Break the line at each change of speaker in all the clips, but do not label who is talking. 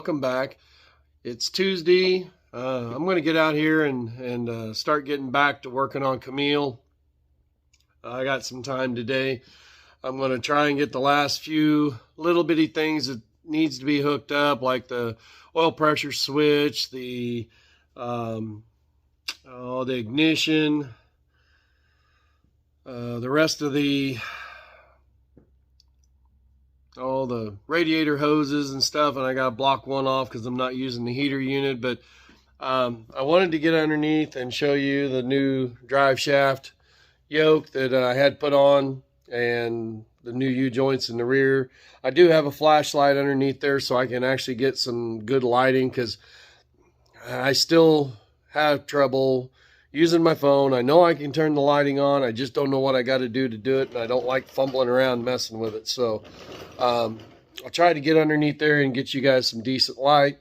welcome back. It's Tuesday. I'm going to get out here and start getting back to working on Camille. I got some time today. I'm going to try and get the last few little bitty things that needs to be hooked up, like the oil pressure switch, the ignition, the rest of the radiator hoses and stuff, and I got to block one off because I'm not using the heater unit. But I wanted to get underneath and show you the new drive shaft yoke that I had put on and the new U-joints in the rear. I do have a flashlight underneath there so I can actually get some good lighting, because I still have trouble using my phone. I know I can turn the lighting on. I just don't know what I got to do it, and I don't like fumbling around messing with it. So I'll try to get underneath there and get you guys some decent light,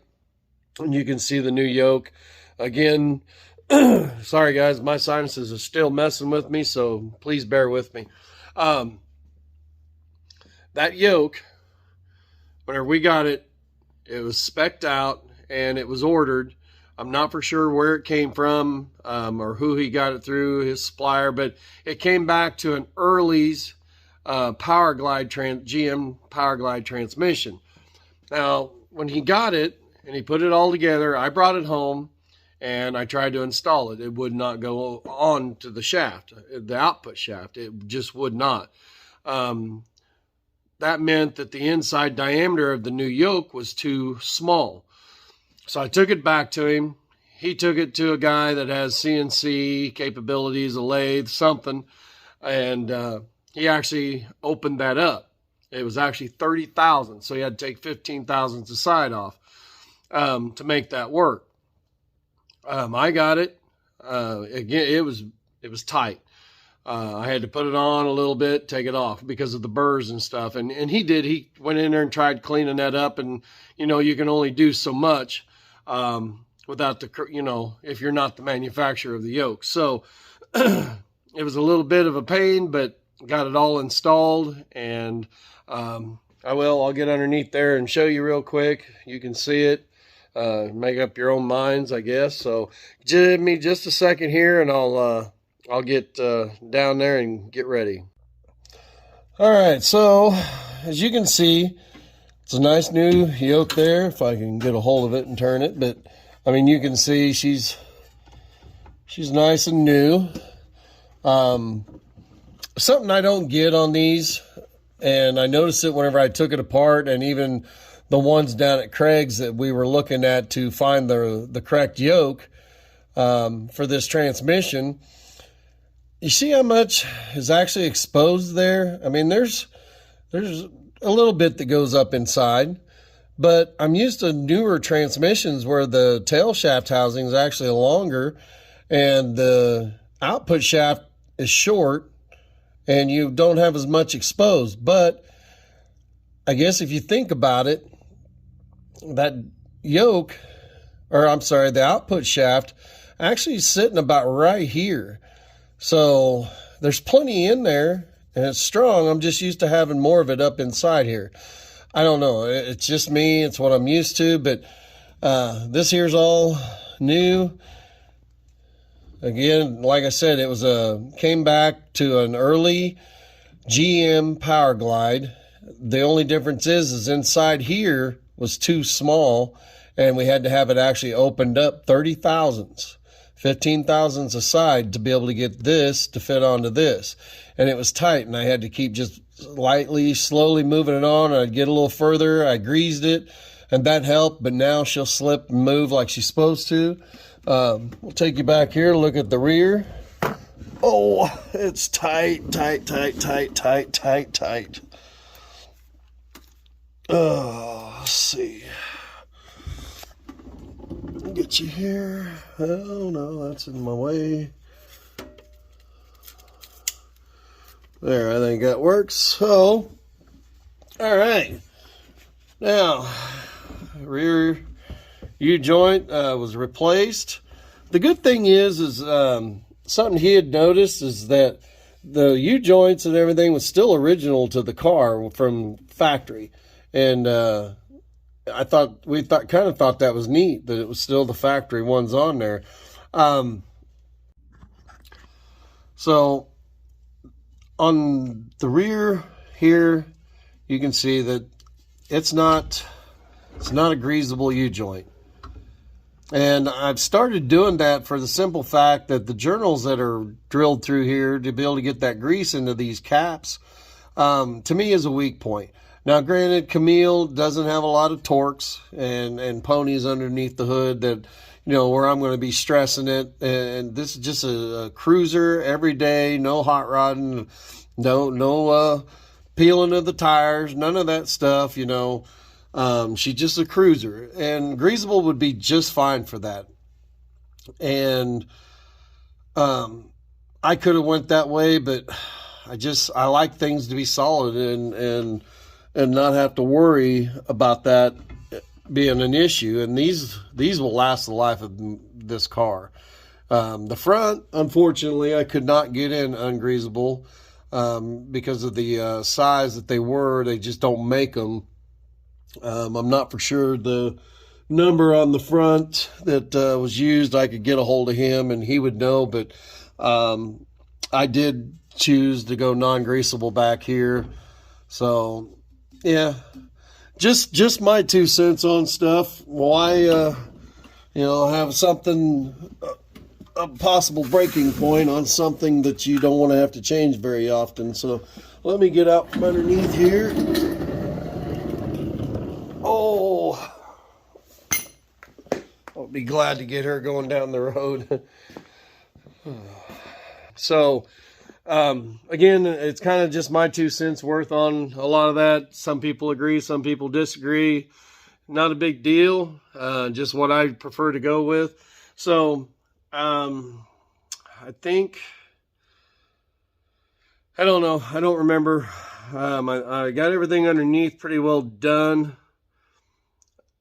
and you can see the new yoke. Again, sorry guys, my sinuses are still messing with me, so please bear with me. That yoke, whenever we got it, it was spec'd out and it was ordered. I'm not for sure where it came from or who he got it through, his supplier, but it came back to an Early's GM Power Glide transmission. Now, when he got it and he put it all together, I brought it home and I tried to install it. It would not go on to the shaft, the output shaft. It just would not. That meant that the inside diameter of the new yoke was too small. So I took it back to him. He took it to a guy that has CNC capabilities, a lathe, something, and he actually opened that up. It was actually 30,000, so he had to take 15,000 to side off to make that work. I got it. Again, it was tight. I had to put it on a little bit, take it off because of the burrs and stuff. And he did. He went in there and tried cleaning that up. And, you know, you can only do so much without the, if you're not the manufacturer of the yoke. So it was a little bit of a pain, but got it all installed. And I'll get underneath there and show you real quick. You can see it. Make up your own minds, I guess. So give me just a second here and I'll get down there and get ready. All right, so as you can see, it's a nice new yoke there, if I can get a hold of it and turn it. But I mean, you can see she's nice and new. Something I don't get on these, and I noticed it whenever I took it apart, and even the ones down at Craig's that we were looking at to find the correct yoke for this transmission. You see how much is actually exposed there? I mean, there's a little bit that goes up inside, but I'm used to newer transmissions where the tail shaft housing is actually longer and the output shaft is short and you don't have as much exposed. But I guess if you think about it, that yoke, the output shaft actually is sitting about right here. So there's plenty in there and it's strong. I'm just used to having more of it up inside here. I don't know. It's just me. It's what I'm used to. But this here's all new. Again, like I said, it was came back to an early GM Power Glide. The only difference is inside here was too small, and we had to have it actually opened up 30 thousandths. 15 thousandths aside to be able to get this to fit onto this. And it was tight, and I had to keep just lightly, slowly moving it on. I'd get a little further. I greased it, and that helped. But now she'll slip and move like she's supposed to. We'll take you back here, look at the rear. Oh, it's tight, tight, tight, tight, tight, tight, tight. Oh, let's see. Get you here. Oh no, that's in my way. There, I think that works. So, all right. Now, rear U-joint was replaced. The good thing is something he had noticed is that the U-joints and everything was still original to the car from factory. And kind of thought that was neat that it was still the factory ones on there. Um, so on the rear here, you can see that it's not a greasable U-joint. And I've started doing that for the simple fact that the journals that are drilled through here to be able to get that grease into these caps, to me is a weak point. Now, granted, Camille doesn't have a lot of torques and ponies underneath the hood that, where I'm going to be stressing it. And this is just a cruiser every day, no hot rodding, no peeling of the tires, none of that stuff, She's just a cruiser, and greasable would be just fine for that. And I could have went that way, but I like things to be solid and not have to worry about that being an issue. And these will last the life of this car. The front, unfortunately, I could not get in ungreasable because of the size that they were. They just don't make them. I'm not for sure the number on the front that was used. I could get a hold of him and he would know, but I did choose to go non-greasable back here. So yeah, just my 2 cents on stuff. Why have something, a possible breaking point on something that you don't want to have to change very often. So let me get out from underneath here. Oh, I'll be glad to get her going down the road. So, again, it's kind of just my 2 cents worth on a lot of that. Some people agree, some people disagree. Not a big deal, just what I prefer to go with. So, I think, I don't know, I don't remember. I got everything underneath pretty well done.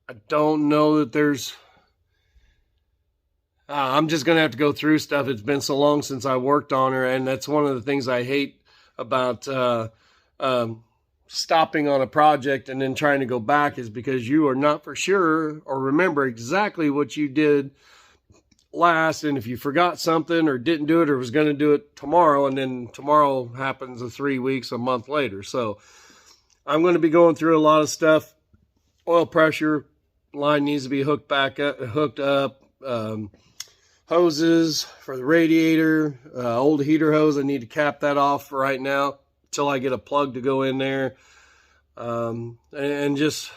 I don't know that there's, I'm just going to have to go through stuff. It's been so long since I worked on her, and that's one of the things I hate about stopping on a project and then trying to go back, is because you are not for sure or remember exactly what you did last, and if you forgot something or didn't do it or was going to do it tomorrow, and then tomorrow happens 3 weeks, a month later. So I'm going to be going through a lot of stuff. Oil pressure line needs to be hooked up. Hoses for the radiator, old heater hose, I need to cap that off for right now until I get a plug to go in there. And just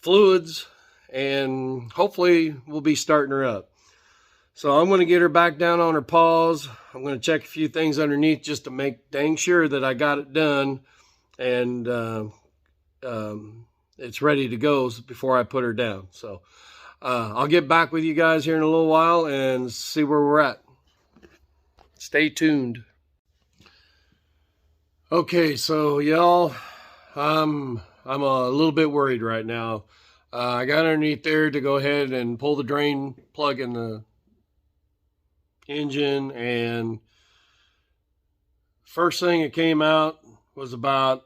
fluids, and hopefully we'll be starting her up. So I'm going to get her back down on her paws. I'm going to check a few things underneath just to make dang sure that I got it done and it's ready to go before I put her down. So I'll get back with you guys here in a little while and see where we're at. Stay tuned. Okay, so y'all, I'm a little bit worried right now. I got underneath there to go ahead and pull the drain plug in the engine, and first thing that came out was about,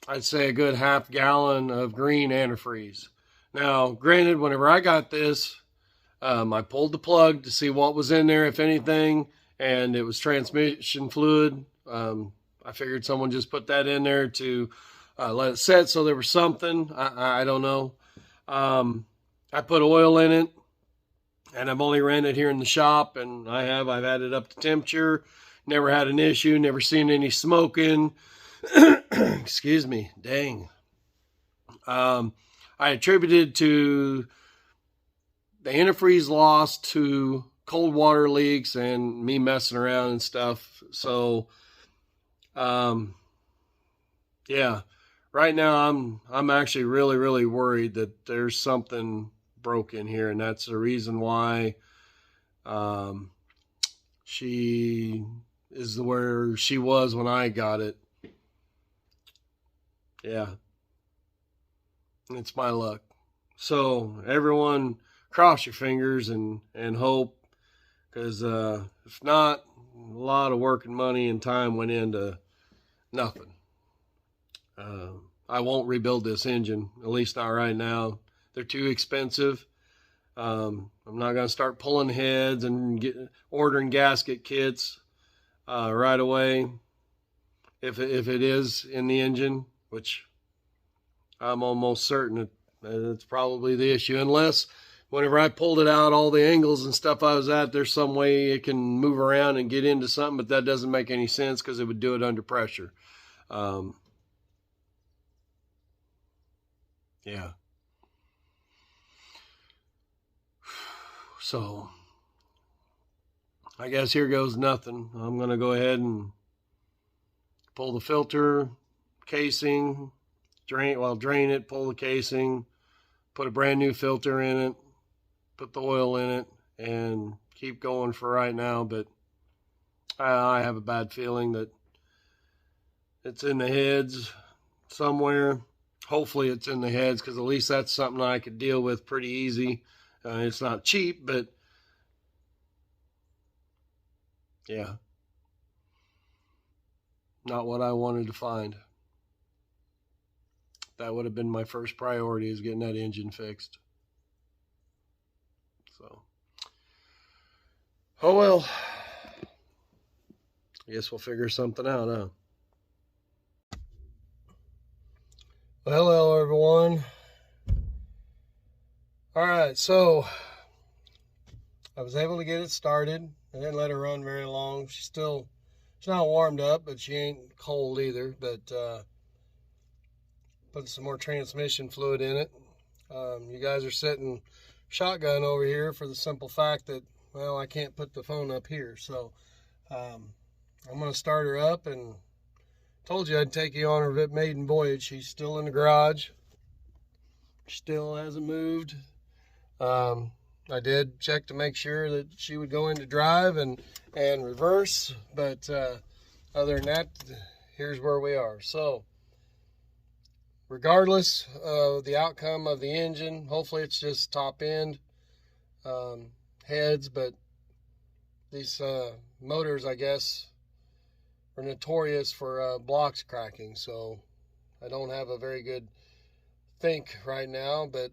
I'd say, a good half gallon of green antifreeze. Now, granted, whenever I got this, I pulled the plug to see what was in there, if anything, and it was transmission fluid. I figured someone just put that in there to let it set, so there was something. I don't know. I put oil in it, and I've only ran it here in the shop, and I've had it up to temperature. Never had an issue, never seen any smoking. Excuse me, dang. I attributed to the antifreeze loss to cold water leaks and me messing around and stuff. So, yeah, right now I'm actually really, really worried that there's something broken here, and that's the reason why she is where she was when I got it. Yeah, it's my luck. So everyone, cross your fingers and hope, because if not, a lot of work and money and time went into nothing. I won't rebuild this engine, at least not right now. They're too expensive. I'm not going to start pulling heads and ordering gasket kits right away. If it is in the engine, which I'm almost certain it's probably the issue, unless whenever I pulled it out, all the angles and stuff I was at, there's some way it can move around and get into something, but that doesn't make any sense because it would do it under pressure. Yeah. So I guess here goes nothing. I'm going to go ahead and pull the filter casing, drain it, pull the casing, put a brand new filter in it, put the oil in it, and keep going for right now. But I have a bad feeling that it's in the heads somewhere. Hopefully it's in the heads, because at least that's something I could deal with pretty easy. It's not cheap, but yeah, not what I wanted to find. That would have been my first priority, is getting that engine fixed. So, oh well, I guess we'll figure something out, huh? Well, hello everyone. All right, so I was able to get it started. I didn't let her run very long. She's not warmed up, but she ain't cold either. But put some more transmission fluid in it. You guys are sitting shotgun over here for the simple fact that, well, I can't put the phone up here. So I'm going to start her up, and told you I'd take you on her maiden voyage. She's still in the garage. Still hasn't moved. I did check to make sure that she would go into drive and reverse, but other than that, here's where we are. So regardless of the outcome of the engine, hopefully it's just top end heads, but these motors, I guess, are notorious for blocks cracking, so I don't have a very good think right now, but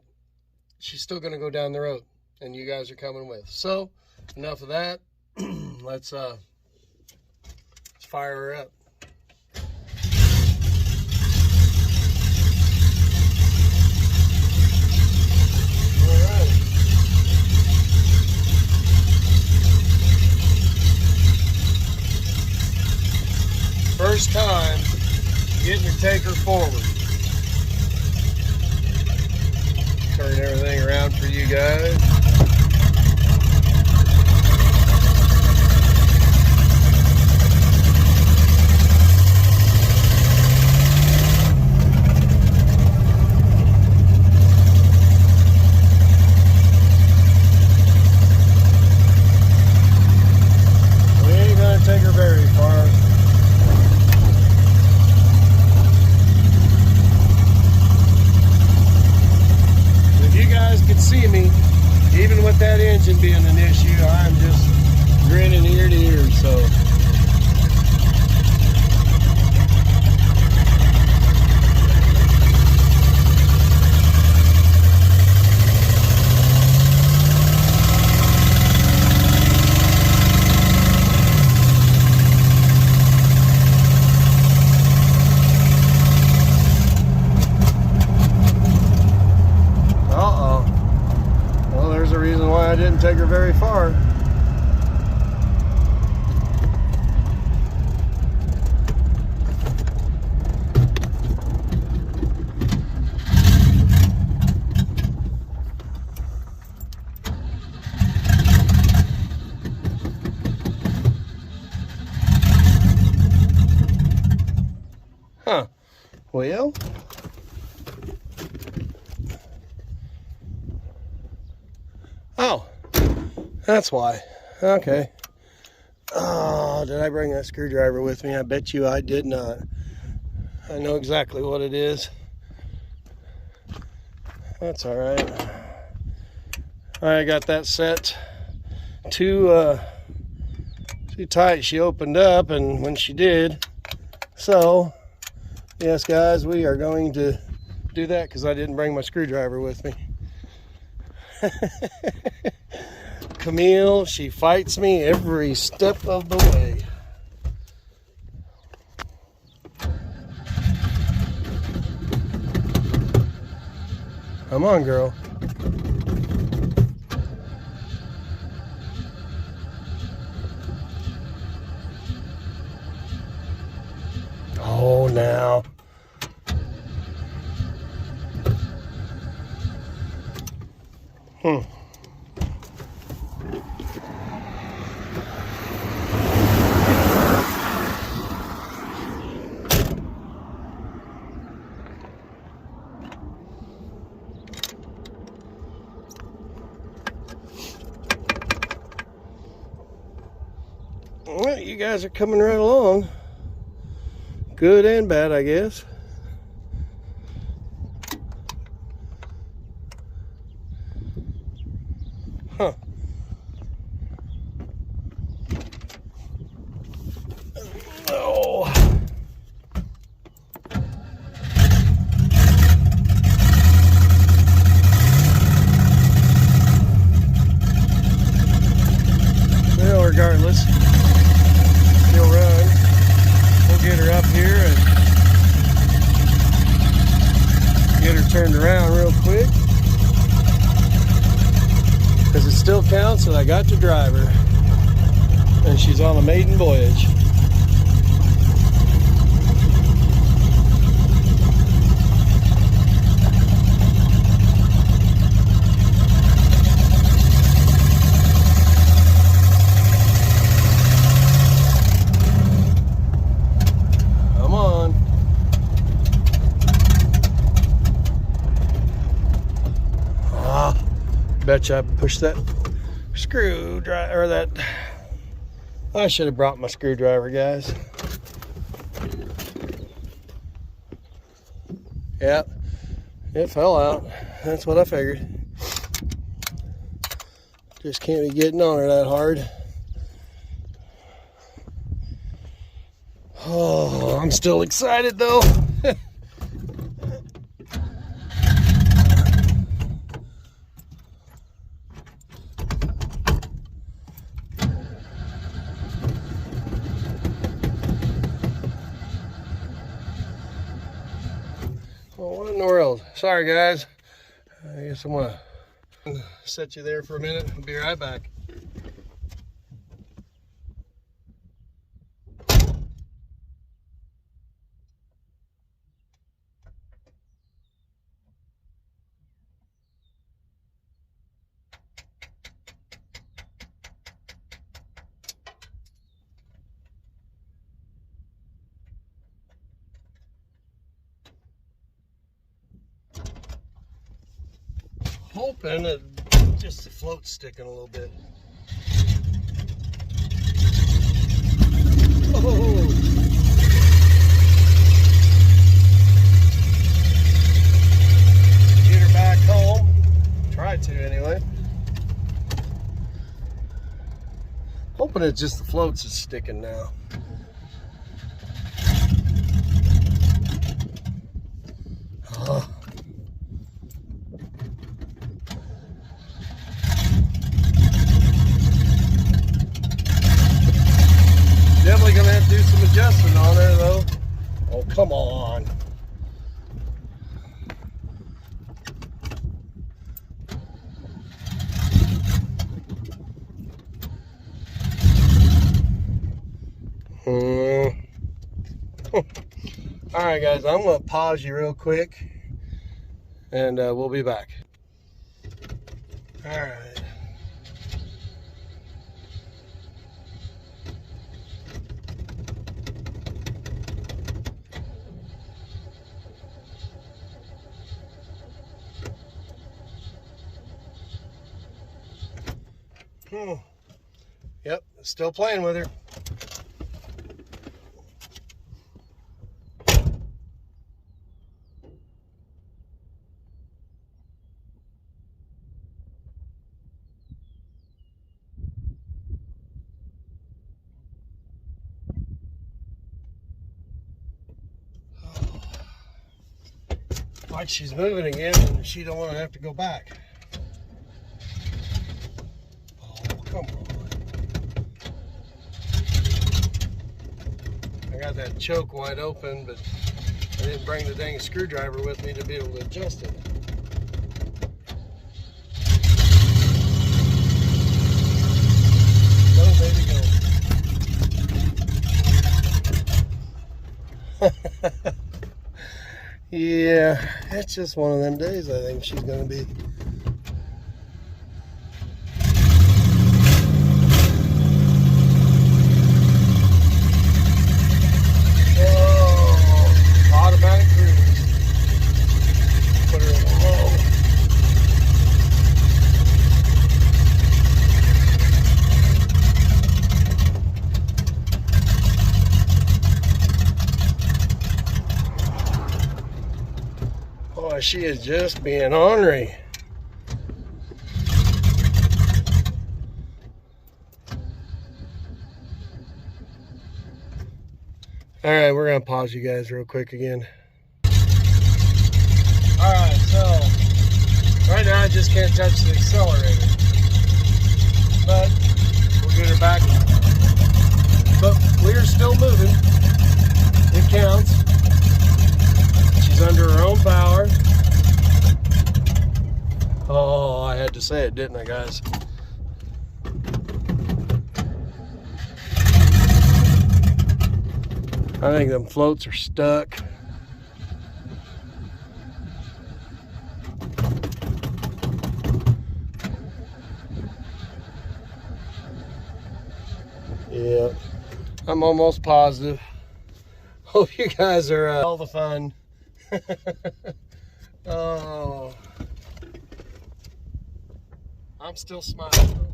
she's still going to go down the road, and you guys are coming with. So enough of that. let's fire her up. All right. First time getting your taker forward. Turn everything around for you guys. We ain't gonna take her very far. See me, even with that engine being an issue, I'm just grinning ear to ear. So I didn't take her very far. Huh. Well, oh, that's why. Okay. Oh, did I bring that screwdriver with me? I bet you I did not. I know exactly what it is. That's all right. I got that set too tight. She opened up, and when she did, so Yes, guys, we are going to do that because I didn't bring my screwdriver with me. Camille, she fights me every step of the way. Come on, girl. Oh, now. Well, you guys are coming right along. Good and bad, I guess. Huh. Oh. Well, regardless, she'll run. We'll get her up here and get her turned around real quick, because it still counts that I got to drive her, and she's on a maiden voyage. Come on. Betcha I pushed that screwdriver, or that. I should have brought my screwdriver, guys. Yep, it fell out. That's what I figured. Just can't be getting on her that hard. Oh, I'm still excited though. Well, what in the world? Sorry, guys. I guess I'm gonna set you there for a minute. I'll be right back. Hoping that just the float's sticking a little bit. Oh. Get her back home. Try to anyway. Hoping it's just the floats is sticking now. Oh. Definitely gonna have to do some adjusting on there though. Oh, come on. All right, guys, I'm gonna pause you real quick and we'll be back. All right. Yep, still playing with her. Like she's moving again and she don't want to have to go back. Oh, come on. I got that choke wide open, but I didn't bring the dang screwdriver with me to be able to adjust it. Go, baby, go. Yeah, it's just one of them days I think she's going to be. Oh, automatic cruise. Put her in low. Boy, she is just being ornery. All right, we're gonna pause you guys real quick again. All right, so right now I just can't touch the accelerator, but we'll get her back. But we're still moving. It counts. She's under her own power. Oh, I had to say it, didn't I, guys? I think them floats are stuck. Yeah, I'm almost positive. Hope you guys are all the fun. Oh, I'm still smiling.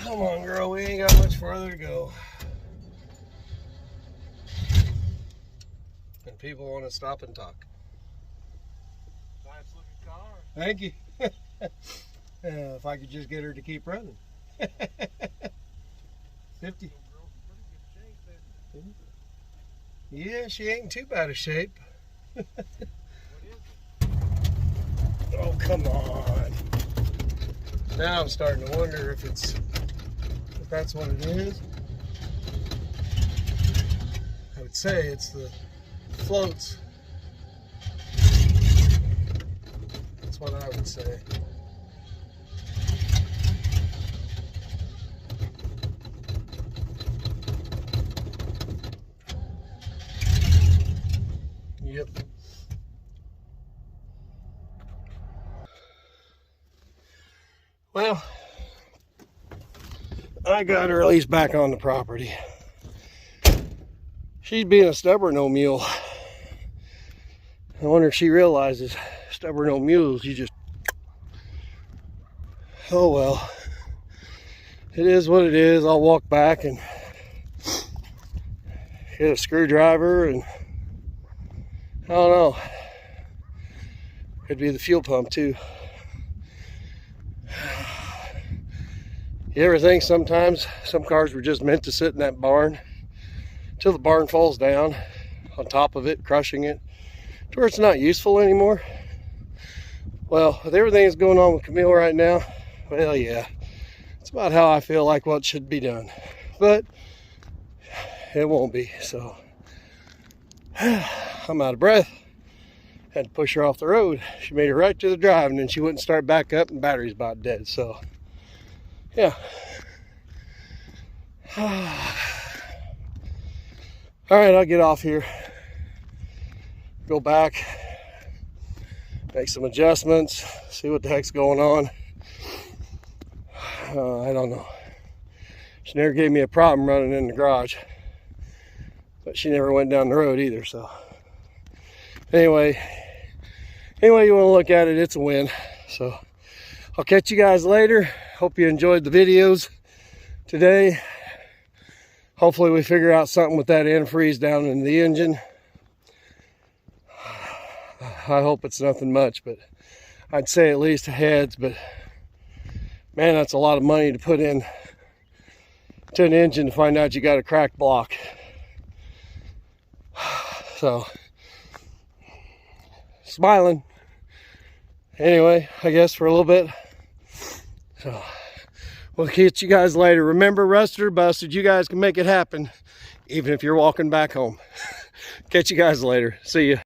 Come on, girl, we ain't got much farther to go. And people want to stop and talk.
Nice looking car.
Thank you. If I could just get her to keep running. 50. Yeah, she ain't in too bad a shape.
What is it?
Oh, come on. Now I'm starting to wonder if that's what it is. I would say it's the floats. That's what I would say. Yep. Well, I got her at least back on the property. She's being a stubborn old mule. I wonder if she realizes stubborn old mules, you just... Oh well. It is what it is. I'll walk back and get a screwdriver and... I don't know. Could be the fuel pump too. You ever think sometimes some cars were just meant to sit in that barn till the barn falls down on top of it, crushing it, to where it's not useful anymore? Well, with everything that's going on with Camille right now, well, yeah, it's about how I feel like what should be done. But it won't be, so I'm out of breath. Had to push her off the road. She made it right to the drive and then she wouldn't start back up and battery's about dead, so yeah. All right, I'll get off here, go back, make some adjustments, see what the heck's going on. I don't know. She never gave me a problem running in the garage, but she never went down the road either, so Anyway, you want to look at it, it's a win. So I'll catch you guys later. Hope you enjoyed the videos today. Hopefully we figure out something with that antifreeze down in the engine. I hope it's nothing much, but I'd say at least a heads. But man, that's a lot of money to put in to an engine to find out you got a cracked block. So, smiling. Anyway, I guess for a little bit. So, we'll catch you guys later. Remember, rusted or busted, you guys can make it happen, even if you're walking back home. Catch you guys later. See ya.